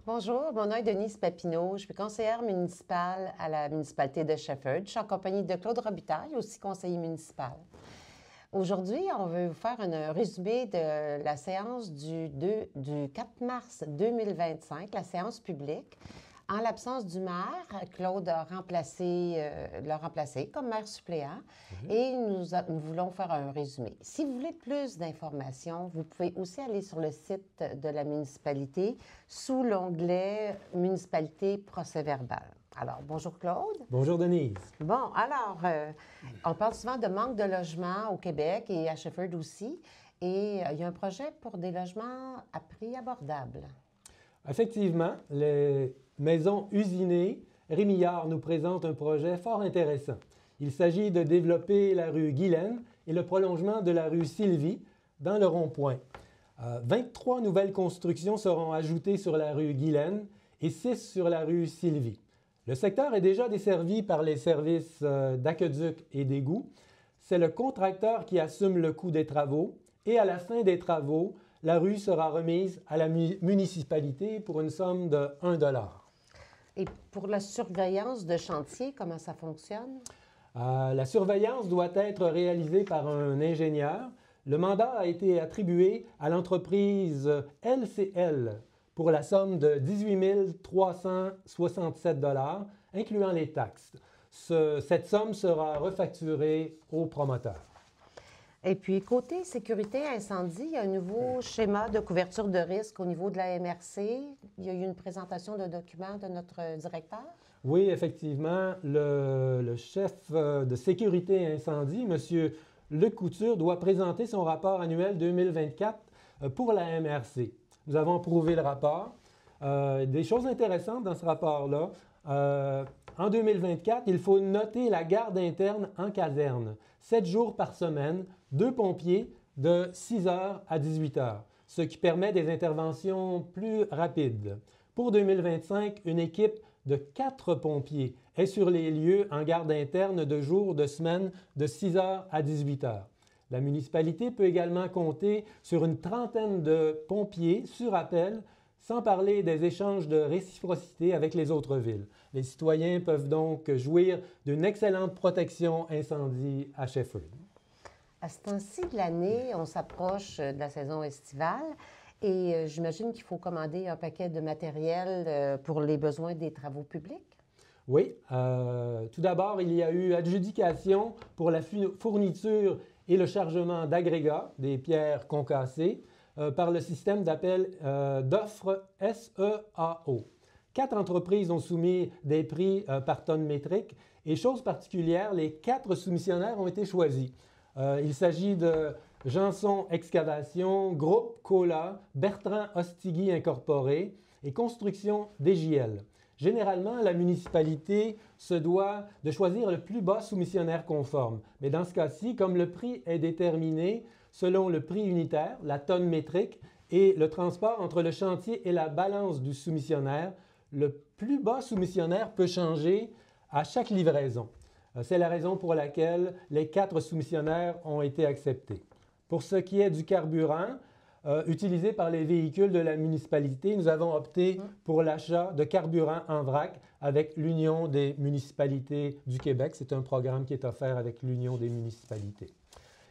Bonjour, mon nom est Denise Papineau. Je suis conseillère municipale à la municipalité de Shefford. Je suis en compagnie de Claude Robitaille, aussi conseiller municipal. Aujourd'hui, on veut vous faire un résumé de la séance du 4 mars 2025, la séance publique. En l'absence du maire, Claude a l'a remplacé comme maire suppléant et nous voulons faire un résumé. Si vous voulez plus d'informations, vous pouvez aussi aller sur le site de la municipalité sous l'onglet Municipalité procès-verbal. Alors, bonjour Claude. Bonjour Denise. Bon, alors, on parle souvent de manque de logements au Québec et à Shefford aussi. Et il y a un projet pour des logements à prix abordable. Effectivement, les maisons usinées Rémillard nous présente un projet fort intéressant. Il s'agit de développer la rue Guylaine et le prolongement de la rue Sylvie dans le rond-point. 23 nouvelles constructions seront ajoutées sur la rue Guylaine et 6 sur la rue Sylvie. Le secteur est déjà desservi par les services d'aqueduc et d'égout. C'est le contracteur qui assume le coût des travaux et à la fin des travaux, la rue sera remise à la municipalité pour une somme de 1 $. Et pour la surveillance de chantier, comment ça fonctionne? La surveillance doit être réalisée par un ingénieur. Le mandat a été attribué à l'entreprise LCL pour la somme de 18 367 $, incluant les taxes. Cette somme sera refacturée au promoteur. Et puis, côté sécurité incendie, il y a un nouveau schéma de couverture de risque au niveau de la MRC. Il y a eu une présentation de documents de notre directeur. Oui, effectivement, le chef de sécurité incendie, M. Lecouture, doit présenter son rapport annuel 2024 pour la MRC. Nous avons approuvé le rapport. Des choses intéressantes dans ce rapport-là. En 2024, il faut noter la garde interne en caserne, 7 jours par semaine, 2 pompiers de 6 heures à 18 heures, ce qui permet des interventions plus rapides. Pour 2025, une équipe de 4 pompiers est sur les lieux en garde interne de jour, de semaine, de 6 heures à 18 heures. La municipalité peut également compter sur une trentaine de pompiers sur appel, sans parler des échanges de réciprocité avec les autres villes. Les citoyens peuvent donc jouir d'une excellente protection incendie à Shefford. À ce temps-ci de l'année, on s'approche de la saison estivale et j'imagine qu'il faut commander un paquet de matériel pour les besoins des travaux publics. Oui. Tout d'abord, il y a eu adjudication pour la fourniture et le chargement d'agrégats, des pierres concassées, par le système d'appel d'offres SEAO. 4 entreprises ont soumis des prix par tonne métrique et, chose particulière, les 4 soumissionnaires ont été choisis. Il s'agit de Janson Excavation, Groupe Cola, Bertrand Ostigui Incorporé et Construction DJL. Généralement, la municipalité se doit de choisir le plus bas soumissionnaire conforme. Mais dans ce cas-ci, comme le prix est déterminé selon le prix unitaire, la tonne métrique et le transport entre le chantier et la balance du soumissionnaire, le plus bas soumissionnaire peut changer à chaque livraison. C'est la raison pour laquelle les 4 soumissionnaires ont été acceptés. Pour ce qui est du carburant, utilisé par les véhicules de la municipalité, nous avons opté pour l'achat de carburant en vrac avec l'Union des municipalités du Québec. C'est un programme qui est offert avec l'Union des municipalités.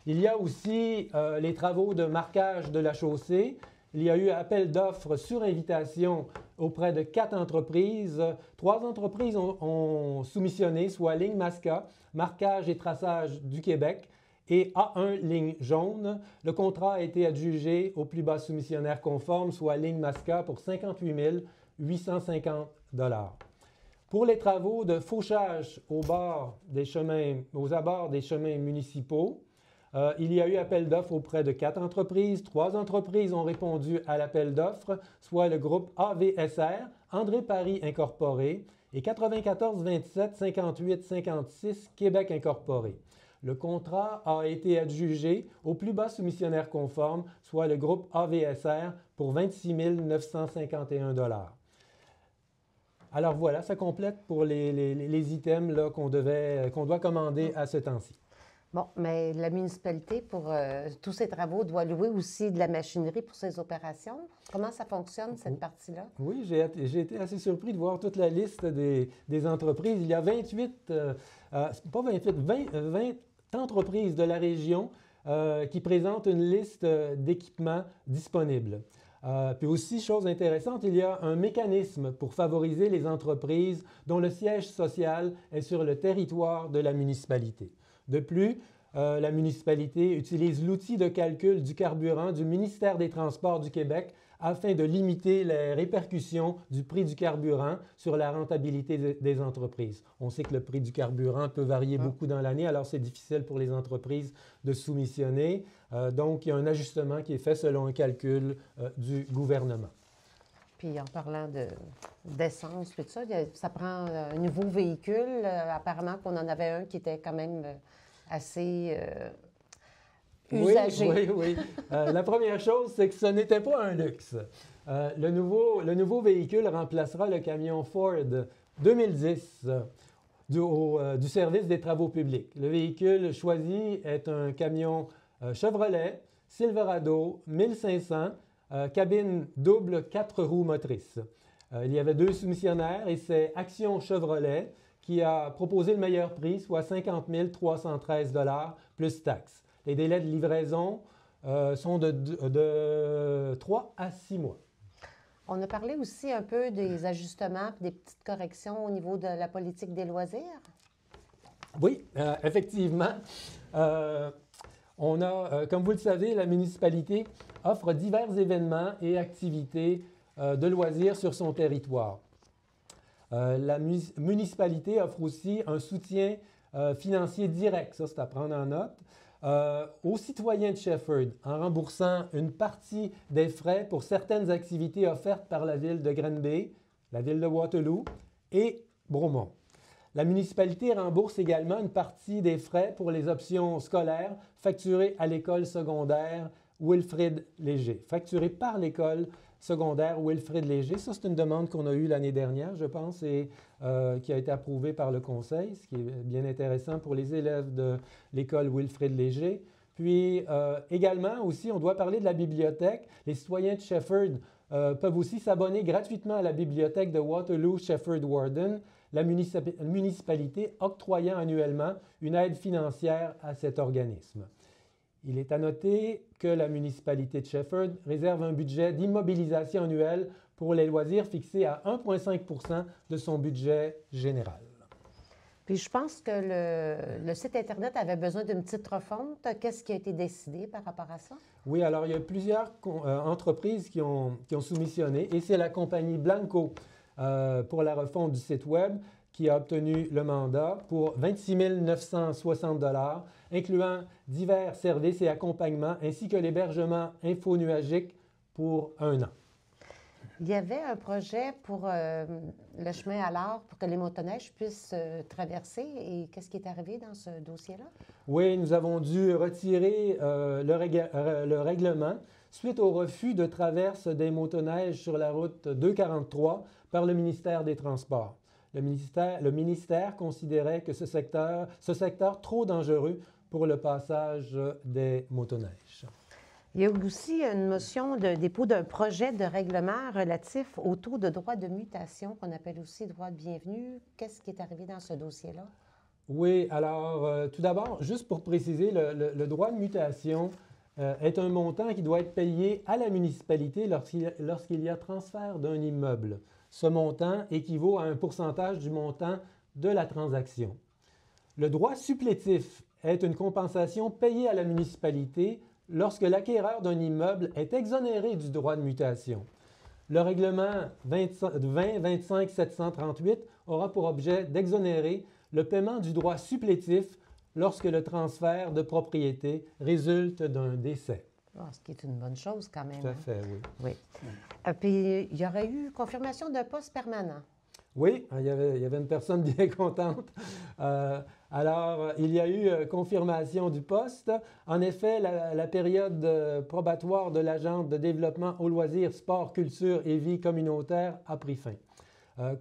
Il y a aussi les travaux de marquage de la chaussée. Il y a eu appel d'offres sur invitation auprès de 4 entreprises. 3 entreprises ont soumissionné, soit Ligne Masca, Marquage et Traçage du Québec, et A1 Ligne Jaune. Le contrat a été adjugé au plus bas soumissionnaire conforme, soit Ligne Masca, pour 58 850 $. Pour les travaux de fauchage aux abords des chemins municipaux, il y a eu appel d'offres auprès de 4 entreprises. 3 entreprises ont répondu à l'appel d'offres, soit le groupe AVSR, André Paris Incorporé et 94 27 58 56 Québec Incorporé. Le contrat a été adjugé au plus bas soumissionnaire conforme, soit le groupe AVSR, pour 26 951 $. Alors voilà, ça complète pour les items qu'on doit commander à ce temps-ci. Bon, mais la municipalité, pour tous ses travaux, doit louer aussi de la machinerie pour ses opérations. Comment ça fonctionne, cette partie-là? Oui, j'ai été assez surpris de voir toute la liste des entreprises. Il y a 28, pas 28, 20 entreprises de la région qui présentent une liste d'équipements disponibles. Puis aussi, chose intéressante, il y a un mécanisme pour favoriser les entreprises dont le siège social est sur le territoire de la municipalité. De plus, la municipalité utilise l'outil de calcul du carburant du ministère des Transports du Québec afin de limiter les répercussions du prix du carburant sur la rentabilité des entreprises. On sait que le prix du carburant peut varier beaucoup dans l'année, alors c'est difficile pour les entreprises de soumissionner. Donc, il y a un ajustement qui est fait selon un calcul du gouvernement. Puis en parlant d'essence, tout ça, ça prend un nouveau véhicule. Apparemment qu'on en avait un qui était quand même assez usagé. Oui. La première chose, c'est que ce n'était pas un luxe. Le nouveau véhicule remplacera le camion Ford 2010 du service des travaux publics. Le véhicule choisi est un camion Chevrolet Silverado 1500, cabine double 4 roues motrices. Il y avait 2 soumissionnaires et c'est Action Chevrolet qui a proposé le meilleur prix, soit 50 313 $ plus taxes. Les délais de livraison sont de 3 à 6 mois. On a parlé aussi un peu des ajustements et des petites corrections au niveau de la politique des loisirs. Oui, effectivement. On a, comme vous le savez, la municipalité offre divers événements et activités de loisirs sur son territoire. La municipalité offre aussi un soutien financier direct, ça c'est à prendre en note, aux citoyens de Shefford en remboursant une partie des frais pour certaines activités offertes par la ville de Granby, la ville de Waterloo et Bromont. La municipalité rembourse également une partie des frais pour les options scolaires facturées à l'école secondaire Wilfrid Léger, facturées par l'école secondaire Wilfrid Léger. Ça, c'est une demande qu'on a eue l'année dernière, je pense, et qui a été approuvée par le conseil, ce qui est bien intéressant pour les élèves de l'école Wilfrid Léger. Puis également aussi, on doit parler de la bibliothèque. Les citoyens de Shefford peuvent aussi s'abonner gratuitement à la bibliothèque de Waterloo Shefford Warden, la municipalité octroyant annuellement une aide financière à cet organisme. Il est à noter que la municipalité de Shefford réserve un budget d'immobilisation annuel pour les loisirs fixé à 1,5 % de son budget général. Puis je pense que le site Internet avait besoin d'une petite refonte. Qu'est-ce qui a été décidé par rapport à ça? Oui, alors il y a plusieurs entreprises qui ont soumissionné et c'est la compagnie Blanco pour la refonte du site Web qui a obtenu le mandat pour 26 960 $, incluant divers services et accompagnements, ainsi que l'hébergement infonuagique pour 1 an. Il y avait un projet pour le chemin à l'art pour que les motoneiges puissent traverser. Et qu'est-ce qui est arrivé dans ce dossier-là? Oui, nous avons dû retirer le règlement suite au refus de traverse des motoneiges sur la route 243 par le ministère des Transports. Le ministère considérait que ce secteur trop dangereux pour le passage des motoneiges. Il y a aussi une motion de dépôt d'un projet de règlement relatif au taux de droit de mutation, qu'on appelle aussi droit de bienvenue. Qu'est-ce qui est arrivé dans ce dossier-là? Oui, alors tout d'abord, juste pour préciser, le droit de mutation est un montant qui doit être payé à la municipalité lorsqu'il y a transfert d'un immeuble. Ce montant équivaut à un pourcentage du montant de la transaction. Le droit supplétif est une compensation payée à la municipalité lorsque l'acquéreur d'un immeuble est exonéré du droit de mutation. Le règlement 20-25-738 aura pour objet d'exonérer le paiement du droit supplétif lorsque le transfert de propriété résulte d'un décès. Oh, ce qui est une bonne chose quand même. Tout à fait, oui. Oui. Puis, il y aurait eu confirmation d'un poste permanent. Oui, il y avait une personne bien contente. Alors, il y a eu confirmation du poste. En effet, la période probatoire de l'agent de développement aux loisirs, sport, culture et vie communautaire a pris fin.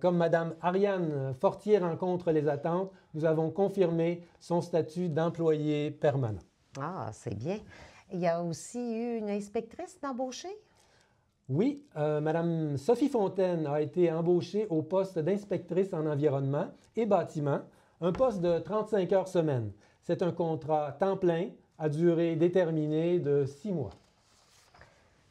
Comme Mme Ariane Fortier rencontre les attentes, nous avons confirmé son statut d'employé permanent. Ah, c'est bien. Il y a aussi eu une inspectrice d'embaucher? Oui, Mme Sophie Fontaine a été embauchée au poste d'inspectrice en environnement et bâtiment, un poste de 35 heures semaine. C'est un contrat temps plein à durée déterminée de 6 mois.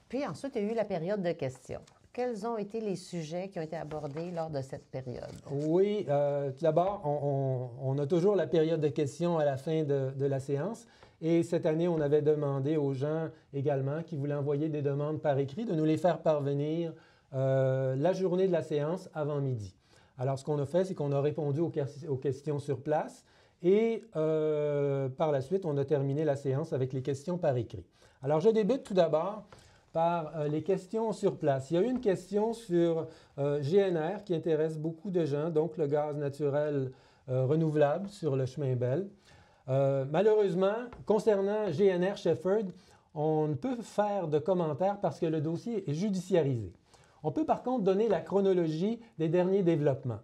Puis ensuite, il y a eu la période de questions. Quels ont été les sujets qui ont été abordés lors de cette période? Oui, tout d'abord, on a toujours la période de questions à la fin de la séance. Et cette année, on avait demandé aux gens également qui voulaient envoyer des demandes par écrit de nous les faire parvenir la journée de la séance avant midi. Alors, ce qu'on a fait, c'est qu'on a répondu aux questions sur place et par la suite, on a terminé la séance avec les questions par écrit. Alors, je débute tout d'abord par les questions sur place. Il y a eu une question sur GNR qui intéresse beaucoup de gens, donc le gaz naturel renouvelable sur le chemin Bell. Malheureusement, concernant GNR Shefford, on ne peut faire de commentaires parce que le dossier est judiciarisé. On peut par contre donner la chronologie des derniers développements.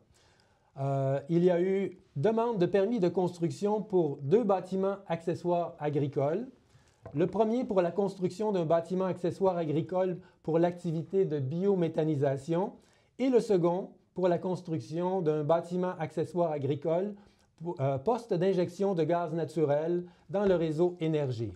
Il y a eu demande de permis de construction pour 2 bâtiments accessoires agricoles. Le premier pour la construction d'un bâtiment accessoire agricole pour l'activité de biométhanisation et le second pour la construction d'un bâtiment accessoire agricole poste d'injection de gaz naturel dans le réseau Énergir.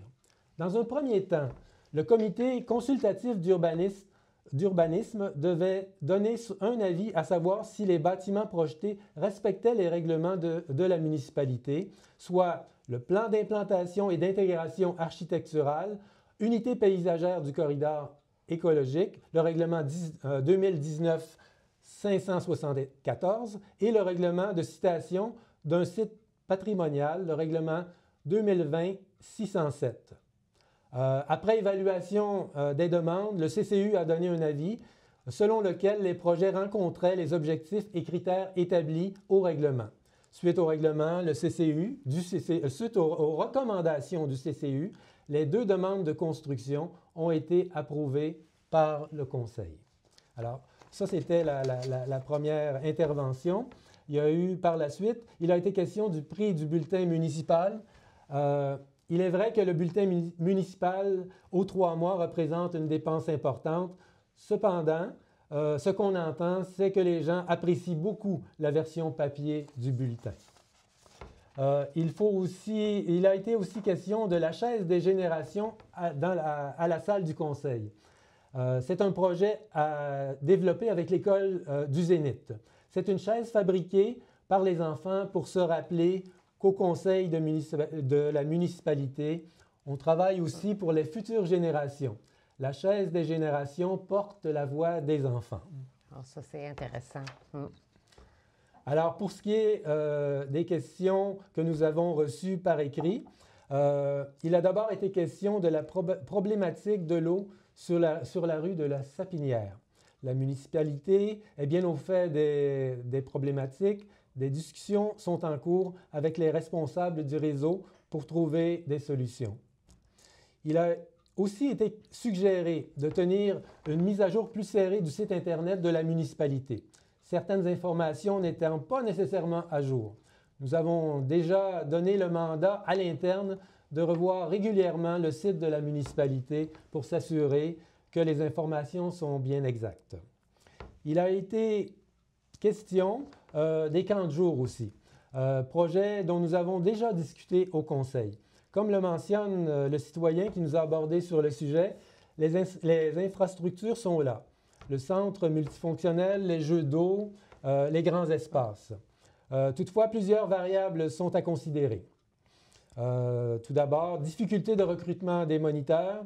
Dans un premier temps, le comité consultatif d'urbanisme devait donner un avis à savoir si les bâtiments projetés respectaient les règlements de la municipalité, soit le plan d'implantation et d'intégration architecturale, unité paysagère du corridor écologique, le règlement 2019-574 et le règlement de citation d'un site patrimonial, le règlement 2020-607. Après évaluation des demandes, le CCU a donné un avis selon lequel les projets rencontraient les objectifs et critères établis au règlement. Suite au règlement, suite aux recommandations du CCU, les 2 demandes de construction ont été approuvées par le Conseil. Alors, ça, c'était la première intervention. Il y a eu par la suite, il a été question du prix du bulletin municipal. Il est vrai que le bulletin municipal aux 3 mois représente une dépense importante. Cependant, ce qu'on entend, c'est que les gens apprécient beaucoup la version papier du bulletin. Il a été aussi question de la chaise des générations à la salle du conseil. C'est un projet à développer avec l'école du Zénith. C'est une chaise fabriquée par les enfants pour se rappeler qu'au conseil de la municipalité, on travaille aussi pour les futures générations. La chaise des générations porte la voix des enfants. Alors ça, c'est intéressant. Alors, pour ce qui est des questions que nous avons reçues par écrit, il a d'abord été question de la problématique de l'eau sur la rue de la Sapinière. La municipalité est bien au fait des problématiques. Des discussions sont en cours avec les responsables du réseau pour trouver des solutions. Il a aussi été suggéré de tenir une mise à jour plus serrée du site Internet de la municipalité. Certaines informations n'étant pas nécessairement à jour. Nous avons déjà donné le mandat à l'interne de revoir régulièrement le site de la municipalité pour s'assurer que les informations sont bien exactes. Il a été question des camps de jour aussi, projet dont nous avons déjà discuté au Conseil. Comme le mentionne le citoyen qui nous a abordé sur le sujet, les infrastructures sont là. Le centre multifonctionnel, les jeux d'eau, les grands espaces. Toutefois, plusieurs variables sont à considérer. Tout d'abord, difficulté de recrutement des moniteurs,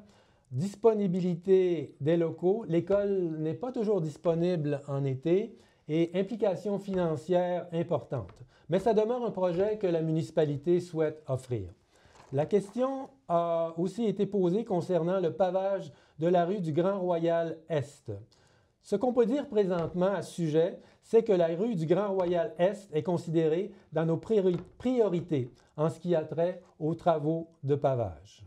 disponibilité des locaux. L'école n'est pas toujours disponible en été et implication financière importante. Mais ça demeure un projet que la municipalité souhaite offrir. La question a aussi été posée concernant le pavage de la rue du Grand Royal Est. Ce qu'on peut dire présentement à ce sujet, c'est que la rue du Grand Royal Est est considérée dans nos priorités en ce qui a trait aux travaux de pavage.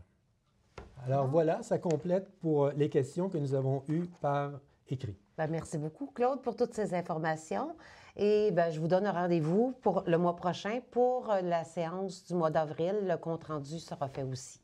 Alors voilà, ça complète pour les questions que nous avons eues par écrit. Bien, merci beaucoup, Claude, pour toutes ces informations. Et bien, je vous donne un rendez-vous pour le mois prochain pour la séance du mois d'avril. Le compte-rendu sera fait aussi.